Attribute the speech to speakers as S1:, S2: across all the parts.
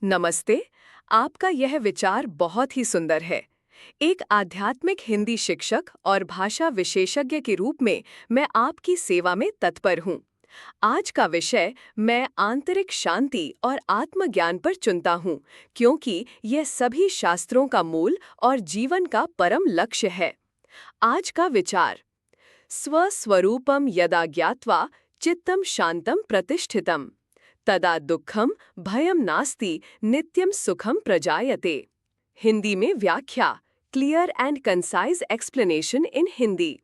S1: नमस्ते। आपका यह विचार बहुत ही सुंदर है। एक आध्यात्मिक हिंदी शिक्षक और भाषा विशेषज्ञ के रूप में मैं आपकी सेवा में तत्पर हूँ। आज का विषय मैं आंतरिक शांति और आत्मज्ञान पर चुनता हूँ, क्योंकि यह सभी शास्त्रों का मूल और जीवन का परम लक्ष्य है। आज का विचार: स्वस्वरूपम यदा ज्ञात्वा चित्तम शांतम प्रतिष्ठितम तदा दुःखम भयम नास्ति नित्यम सुखम प्रजायते। हिंदी में व्याख्या: clear and concise explanation in Hindi.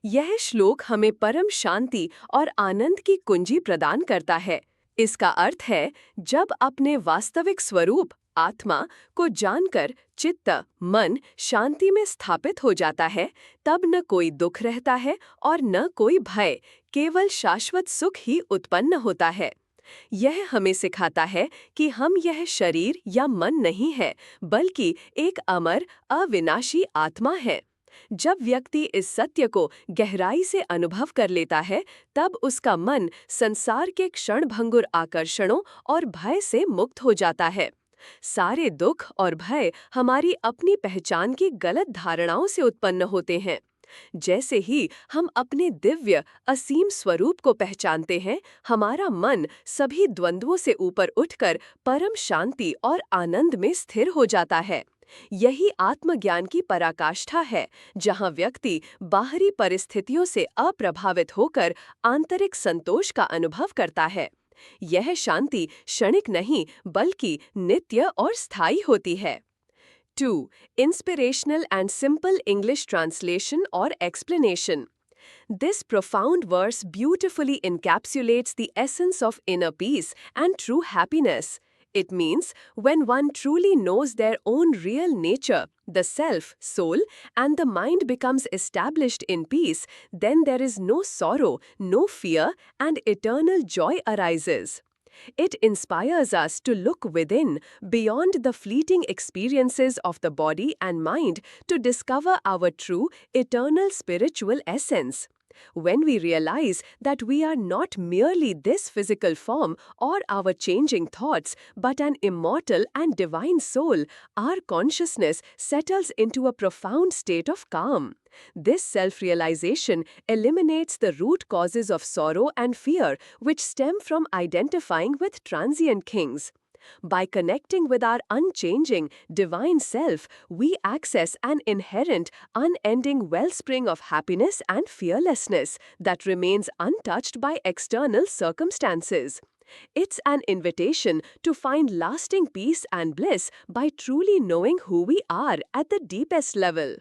S1: यह श्लोक हमें परम शांति और आनंद की कुंजी प्रदान करता है। इसका अर्थ है, जब अपने वास्तविक स्वरूप आत्मा को जानकर चित्त मन शांति में स्थापित हो जाता है, तब न कोई दुख रहता है और न कोई भय, केवल शाश्वत सुख ही उत्पन्न होता है। यह हमें सिखाता है कि हम यह शरीर या मन नहीं है, बल्कि एक अमर अविनाशी आत्मा है। जब व्यक्ति इस सत्य को गहराई से अनुभव कर लेता है, तब उसका मन संसार के क्षणभंगुर आकर्षणों और भय से मुक्त हो जाता है। सारे दुख और भय हमारी अपनी पहचान की गलत धारणाओं से उत्पन्न होते हैं। जैसे ही हम अपने दिव्य असीम स्वरूप को पहचानते हैं, हमारा मन सभी द्वंद्वों से ऊपर उठकर परम शांति और आनंद में स्थिर हो जाता है। यही आत्मज्ञान की पराकाष्ठा है, जहाँ व्यक्ति बाहरी परिस्थितियों से अप्रभावित होकर आंतरिक संतोष का अनुभव करता है। यह शांति क्षणिक नहीं, बल्कि नित्य और स्थायी होती है। 2. Inspirational and simple English translation or explanation. This profound verse beautifully encapsulates the essence of inner peace and true happiness. It means when one truly knows their own real nature, the self, soul, and the mind becomes established in peace, then there is no sorrow, no fear, and eternal joy arises. It inspires us to look within, beyond the fleeting experiences of the body and mind, to discover our true, eternal spiritual essence. When we realize that we are not merely this physical form or our changing thoughts, but an immortal and divine soul, our consciousness settles into a profound state of calm. This self-realization eliminates the root causes of sorrow and fear which stem from identifying with transient things. By connecting with our unchanging, divine self, we access an inherent, unending wellspring of happiness and fearlessness that remains untouched by external circumstances. It's an invitation to find lasting peace and bliss by truly knowing who we are at the deepest level.